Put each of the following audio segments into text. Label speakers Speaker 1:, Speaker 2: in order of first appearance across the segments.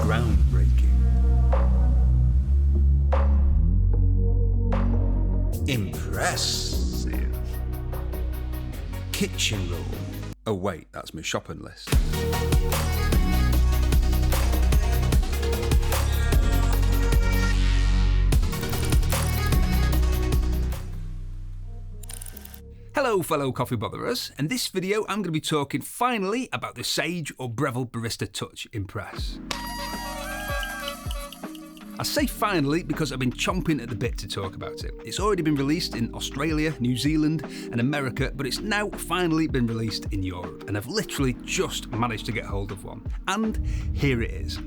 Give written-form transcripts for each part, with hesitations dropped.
Speaker 1: Groundbreaking. Impressive. Kitchen roll. Oh wait, that's my shopping list. Hello fellow coffee botherers, in this video I'm going to be talking finally about the Sage or Breville Barista Touch Impress. I say finally because I've been chomping at the bit to talk about it. It's already been released in Australia, New Zealand and America, but it's now finally been released in Europe, and I've literally just managed to get hold of one. And here it is.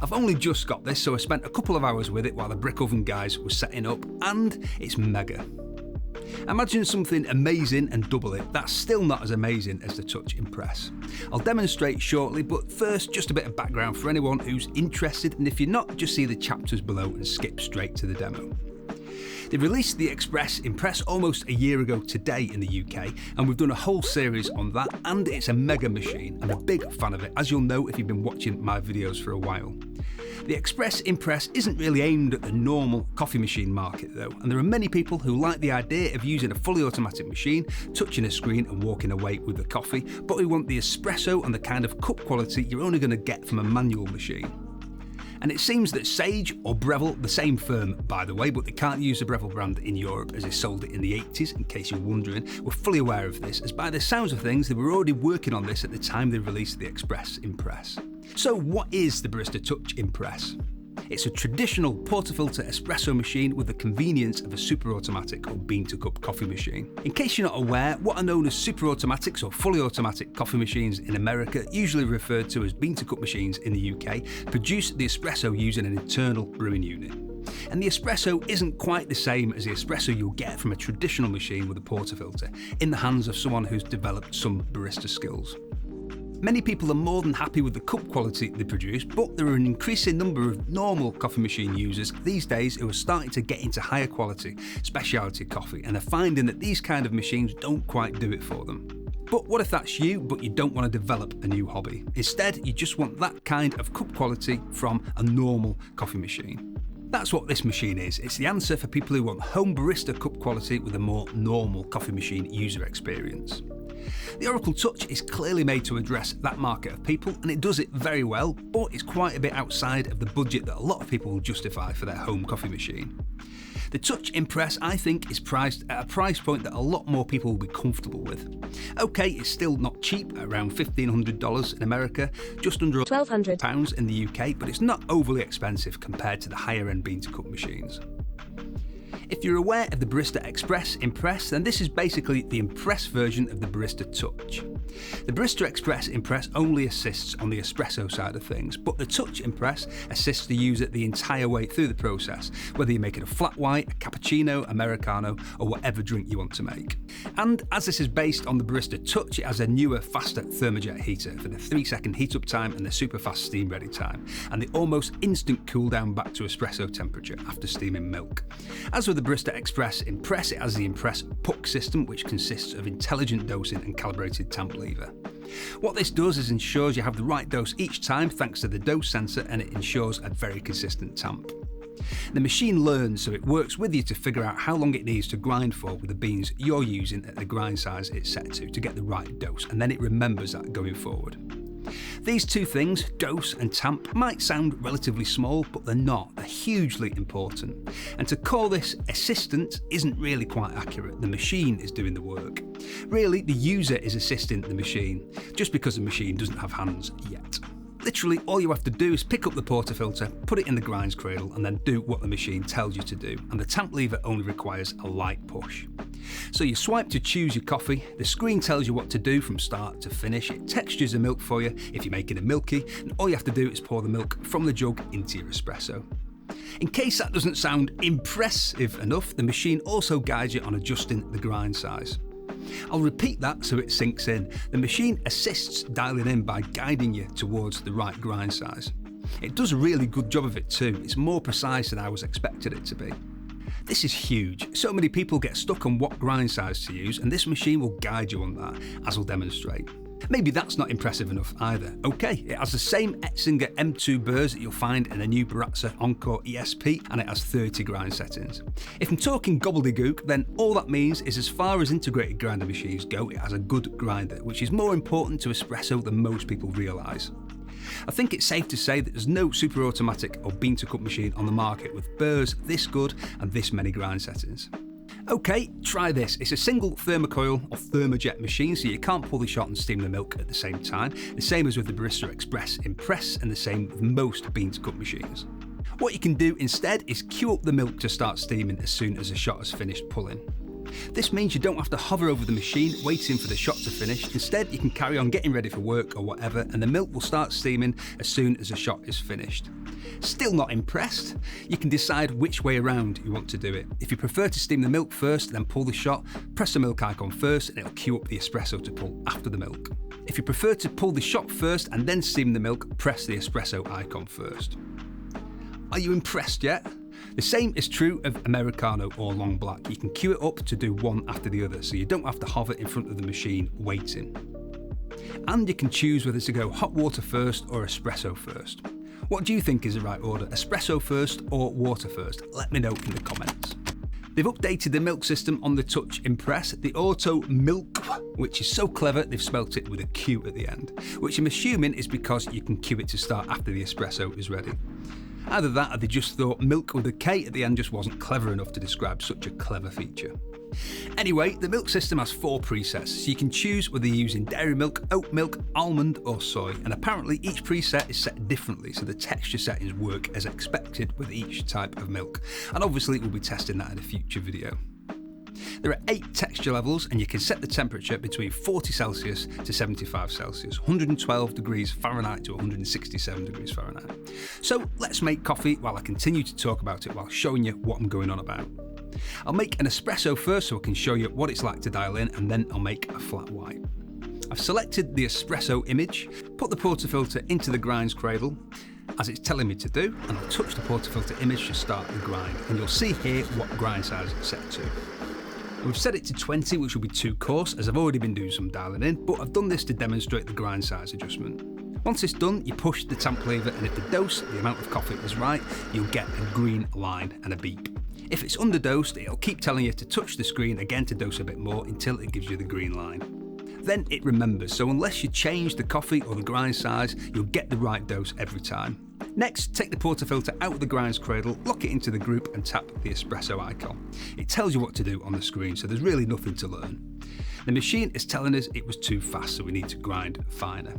Speaker 1: I've only just got this, so I spent a couple of hours with it while the Brickoven guys were setting up, and it's mega. Imagine something amazing and double it. That's still not as amazing as the Touch Impress. I'll demonstrate shortly, but first just a bit of background for anyone who's interested, and if you're not, just see the chapters below and skip straight to the demo. They released the Espress Impress almost a year ago today in the UK, and we've done a whole series on that, and it's a mega machine. I'm a big fan of it, as you'll know if you've been watching my videos for a while. The Espress Impress isn't really aimed at the normal coffee machine market though, and there are many people who like the idea of using a fully automatic machine, touching a screen and walking away with the coffee, but who want the espresso and the kind of cup quality you're only going to get from a manual machine. And it seems that Sage, or Breville, the same firm by the way, but they can't use the Breville brand in Europe as they sold it in the 80s, in case you're wondering, were fully aware of this, as by the sounds of things they were already working on this at the time they released the Espress Impress. So what is the Barista Touch Impress? It's a traditional portafilter espresso machine with the convenience of a super automatic or bean-to-cup coffee machine. In case you're not aware, what are known as super automatics or fully automatic coffee machines in America, usually referred to as bean-to-cup machines in the UK, produce the espresso using an internal brewing unit. And the espresso isn't quite the same as the espresso you'll get from a traditional machine with a portafilter, in the hands of someone who's developed some barista skills. Many people are more than happy with the cup quality they produce, but there are an increasing number of normal coffee machine users these days who are starting to get into higher quality specialty coffee and are finding that these kind of machines don't quite do it for them. But what if that's you, but you don't want to develop a new hobby? Instead, you just want that kind of cup quality from a normal coffee machine. That's what this machine is. It's the answer for people who want home barista cup quality with a more normal coffee machine user experience. The Oracle Touch is clearly made to address that market of people, and it does it very well, but it's quite a bit outside of the budget that a lot of people will justify for their home coffee machine. The Touch Impress, I think, is priced at a price point that a lot more people will be comfortable with. Okay, it's still not cheap, at around $1,500 in America, just under £1,200 in the UK, but it's not overly expensive compared to the higher end bean-to-cup machines. If you're aware of the Barista Express Impress, then this is basically the Impress version of the Barista Touch. The Barista Express Impress only assists on the espresso side of things, but the Touch Impress assists the user the entire way through the process, whether you make it a flat white, a cappuccino, Americano, or whatever drink you want to make. And as this is based on the Barista Touch, it has a newer, faster thermojet heater for the 3-second heat up time and the super fast steam ready time, and the almost instant cool down back to espresso temperature after steaming milk. As with the Barista Express Impress, it has the Impress puck system, which consists of intelligent dosing and calibrated tamp lever. What this does is ensures you have the right dose each time thanks to the dose sensor, and it ensures a very consistent tamp. The machine learns, so it works with you to figure out how long it needs to grind for with the beans you're using at the grind size it's set to get the right dose, and then it remembers that going forward. These two things, dose and tamp, might sound relatively small, but they're not. They're hugely important. And to call this assistant isn't really quite accurate. The machine is doing the work. Really, the user is assisting the machine, just because the machine doesn't have hands yet. Literally, all you have to do is pick up the portafilter, put it in the grinds cradle, and then do what the machine tells you to do, and the tamp lever only requires a light push. So you swipe to choose your coffee, the screen tells you what to do from start to finish, it textures the milk for you if you're making a milky, and all you have to do is pour the milk from the jug into your espresso. In case that doesn't sound impressive enough, the machine also guides you on adjusting the grind size. I'll repeat that so it sinks in. The machine assists dialing in by guiding you towards the right grind size. It does a really good job of it too. It's more precise than I was expecting it to be. This is huge. So many people get stuck on what grind size to use, and this machine will guide you on that, as I'll demonstrate. Maybe that's not impressive enough either. Okay, it has the same Etzinger M2 burrs that you'll find in a new Baratza Encore ESP, and it has 30 grind settings. If I'm talking gobbledygook, then all that means is as far as integrated grinder machines go, it has a good grinder, which is more important to espresso than most people realise. I think it's safe to say that there's no super automatic or bean to cup machine on the market with burrs this good and this many grind settings. Okay, try this. It's a single thermocoil or thermojet machine, so you can't pull the shot and steam the milk at the same time, the same as with the Barista Express Impress and the same with most bean to cup machines. What you can do instead is queue up the milk to start steaming as soon as the shot has finished pulling. This means you don't have to hover over the machine waiting for the shot to finish. Instead, you can carry on getting ready for work or whatever, and the milk will start steaming as soon as the shot is finished. Still not impressed? You can decide which way around you want to do it. If you prefer to steam the milk first, then pull the shot, press the milk icon first, and it'll queue up the espresso to pull after the milk. If you prefer to pull the shot first and then steam the milk, press the espresso icon first. Are you impressed yet? The same is true of Americano or long black. You can queue it up to do one after the other, so you don't have to hover in front of the machine waiting. And you can choose whether to go hot water first or espresso first. What do you think is the right order, espresso first or water first? Let me know in the comments. They've updated the milk system on the Touch Impress, the Auto MilQ, which is so clever they've spelt it with a Q at the end, which I'm assuming is because you can queue it to start after the espresso is ready. Either that or they just thought milk with a K at the end just wasn't clever enough to describe such a clever feature. Anyway, the milk system has 4 presets, so you can choose whether you're using dairy milk, oat milk, almond or soy, and apparently each preset is set differently, so the texture settings work as expected with each type of milk, and obviously we'll be testing that in a future video. There are 8 texture levels, and you can set the temperature between 40 Celsius to 75 Celsius, 112 degrees Fahrenheit to 167 degrees Fahrenheit. So let's make coffee while I continue to talk about it while showing you what I'm going on about. I'll make an espresso first so I can show you what it's like to dial in, and then I'll make a flat white. I've selected the espresso image, put the portafilter into the grinds cradle, as it's telling me to do, and I'll touch the portafilter image to start the grind, and you'll see here what grind size it's set to. We've set it to 20, which will be too coarse, as I've already been doing some dialing in, but I've done this to demonstrate the grind size adjustment. Once it's done, you push the tamp lever, and if the dose, the amount of coffee is right, you'll get a green line and a beep. If it's underdosed, it'll keep telling you to touch the screen again to dose a bit more until it gives you the green line. Then it remembers, so unless you change the coffee or the grind size, you'll get the right dose every time. Next, take the portafilter out of the grinds cradle, lock it into the group and tap the espresso icon. It tells you what to do on the screen, so there's really nothing to learn. The machine is telling us it was too fast, so we need to grind finer.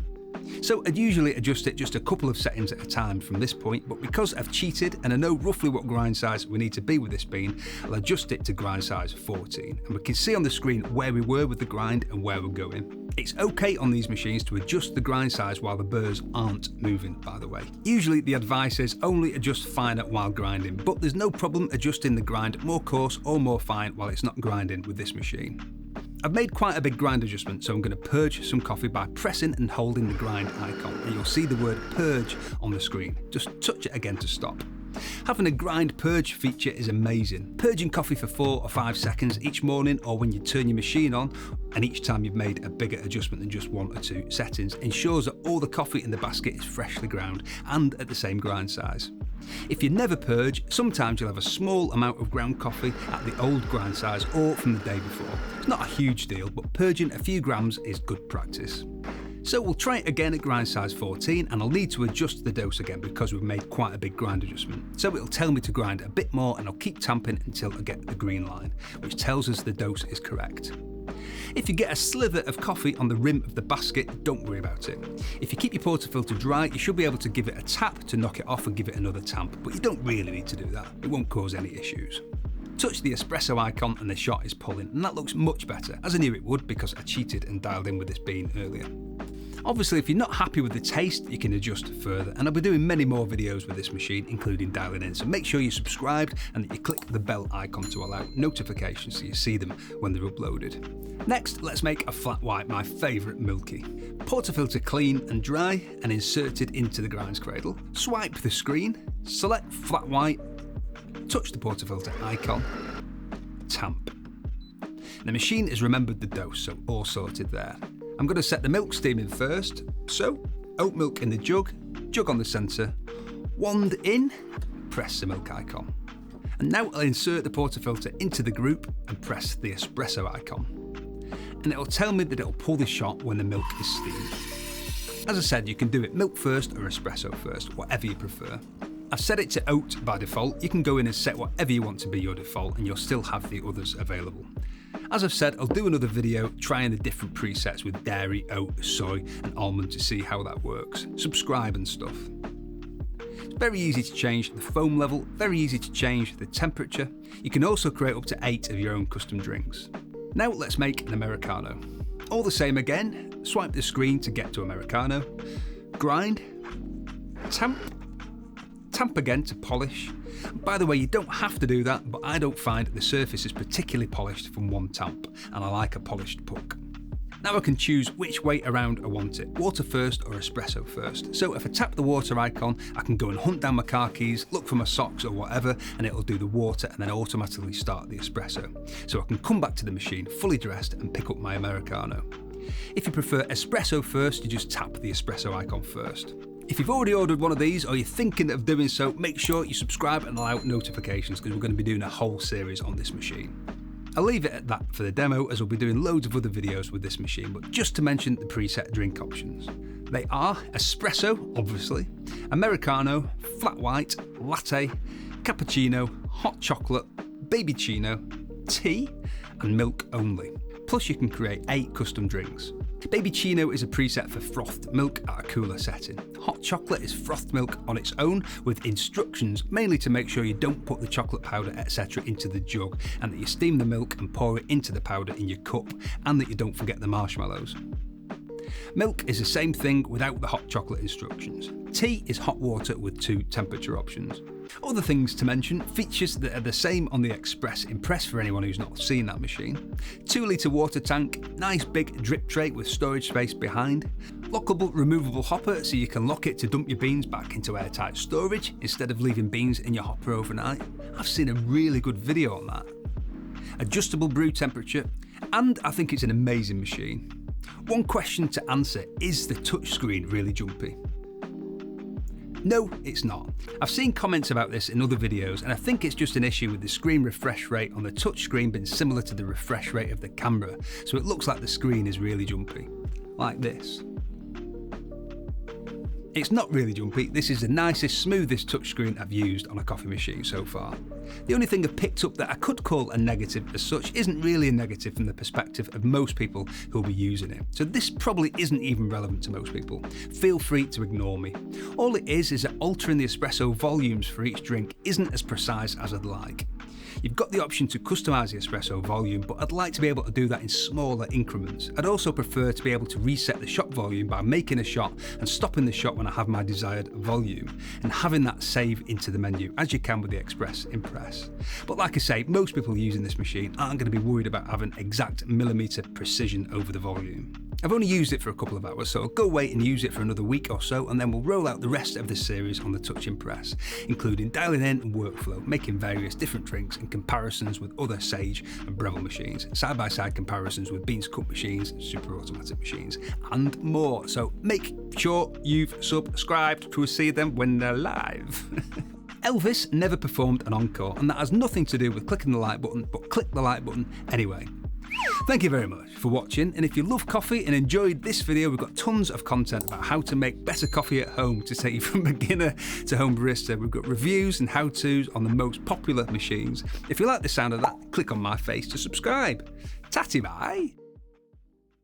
Speaker 1: So I'd usually adjust it just a couple of settings at a time from this point, but because I've cheated and I know roughly what grind size we need to be with this bean, I'll adjust it to grind size 14, and we can see on the screen where we were with the grind and where we're going. It's okay on these machines to adjust the grind size while the burrs aren't moving, by the way. Usually the advice is only adjust finer while grinding, but there's no problem adjusting the grind more coarse or more fine while it's not grinding with this machine. I've made quite a big grind adjustment, so I'm going to purge some coffee by pressing and holding the grind icon, and you'll see the word purge on the screen. Just touch it again to stop. Having a grind purge feature is amazing. Purging coffee for 4 or 5 seconds each morning or when you turn your machine on, and each time you've made a bigger adjustment than just 1 or 2 settings, ensures that all the coffee in the basket is freshly ground and at the same grind size. If you never purge, sometimes you'll have a small amount of ground coffee at the old grind size or from the day before. It's not a huge deal, but purging a few grams is good practice. So we'll try it again at grind size 14, and I'll need to adjust the dose again because we've made quite a big grind adjustment. So it'll tell me to grind a bit more, and I'll keep tamping until I get the green line, which tells us the dose is correct. If you get a slither of coffee on the rim of the basket, don't worry about it. If you keep your portafilter dry, you should be able to give it a tap to knock it off and give it another tamp, but you don't really need to do that. It won't cause any issues. Touch the espresso icon and the shot is pulling, and that looks much better, as I knew it would because I cheated and dialed in with this bean earlier. Obviously, if you're not happy with the taste, you can adjust further, and I'll be doing many more videos with this machine, including dialing in, so make sure you're subscribed and that you click the bell icon to allow notifications so you see them when they're uploaded. Next, let's make a flat white, my favourite milky. Portafilter clean and dry and inserted into the grinds cradle. Swipe the screen, select flat white, touch the portafilter icon, tamp. The machine has remembered the dose, so all sorted there. I'm going to set the milk steaming first, so oat milk in the jug, jug on the centre, wand in, press the milk icon. And now I'll insert the portafilter into the group and press the espresso icon. And it'll tell me that it'll pull the shot when the milk is steamed. As I said, you can do it milk first or espresso first, whatever you prefer. I've set it to oat by default. You can go in and set whatever you want to be your default and you'll still have the others available. As I've said, I'll do another video trying the different presets with dairy, oat, soy and almond to see how that works. Subscribe and stuff. It's very easy to change the foam level, very easy to change the temperature. You can also create up to 8 of your own custom drinks. Now let's make an Americano. All the same again, swipe the screen to get to Americano, grind, tamp again to polish. By the way, you don't have to do that, but I don't find the surface is particularly polished from one tamp, and I like a polished puck. Now I can choose which way around I want it, water first or espresso first. So if I tap the water icon, I can go and hunt down my car keys, look for my socks or whatever, and it'll do the water and then automatically start the espresso. So I can come back to the machine fully dressed and pick up my Americano. If you prefer espresso first, you just tap the espresso icon first. If you've already ordered one of these or you're thinking of doing so, make sure you subscribe and allow notifications because we're going to be doing a whole series on this machine. I'll leave it at that for the demo as we'll be doing loads of other videos with this machine, but just to mention the preset drink options. They are espresso, obviously, Americano, flat white, latte, cappuccino, hot chocolate, babychino, tea and milk only. Plus you can create 8 custom drinks. Babychino is a preset for frothed milk at a cooler setting. Hot chocolate is frothed milk on its own with instructions mainly to make sure you don't put the chocolate powder etc. into the jug and that you steam the milk and pour it into the powder in your cup and that you don't forget the marshmallows. Milk is the same thing without the hot chocolate instructions. Tea is hot water with 2 temperature options. Other things to mention, features that are the same on the Espress Impress for anyone who's not seen that machine. 2 litre water tank, nice big drip tray with storage space behind. Lockable removable hopper so you can lock it to dump your beans back into airtight storage instead of leaving beans in your hopper overnight. I've seen a really good video on that. Adjustable brew temperature, and I think it's an amazing machine. One question to answer, is the touchscreen really jumpy? No, it's not. I've seen comments about this in other videos and I think it's just an issue with the screen refresh rate on the touchscreen being similar to the refresh rate of the camera, so it looks like the screen is really jumpy. Like this. It's not really jumpy, this is the nicest, smoothest touchscreen I've used on a coffee machine so far. The only thing I've picked up that I could call a negative as such isn't really a negative from the perspective of most people who'll be using it. So this probably isn't even relevant to most people. Feel free to ignore me. All it is that altering the espresso volumes for each drink isn't as precise as I'd like. You've got the option to customise the espresso volume, but I'd like to be able to do that in smaller increments. I'd also prefer to be able to reset the shot volume by making a shot and stopping the shot when I have my desired volume, and having that save into the menu, as you can with the Espress Impress. But like I say, most people using this machine aren't going to be worried about having exact millimetre precision over the volume. I've only used it for a couple of hours, so I'll go wait and use it for another week or so, and then we'll roll out the rest of the series on the Touch Impress, including dialing in and workflow, making various different drinks and comparisons with other Sage and Breville machines, side-by-side comparisons with beans cut machines, super automatic machines, and more. So make sure you've subscribed to see them when they're live. Elvis never performed an encore, and that has nothing to do with clicking the like button, but click the like button anyway. Thank you very much for watching, and if you love coffee and enjoyed this video, we've got tons of content about how to make better coffee at home to take you from beginner to home barista. We've got reviews and how-tos on the most popular machines. If you like the sound of that, click on my face to subscribe. Tatty Bye!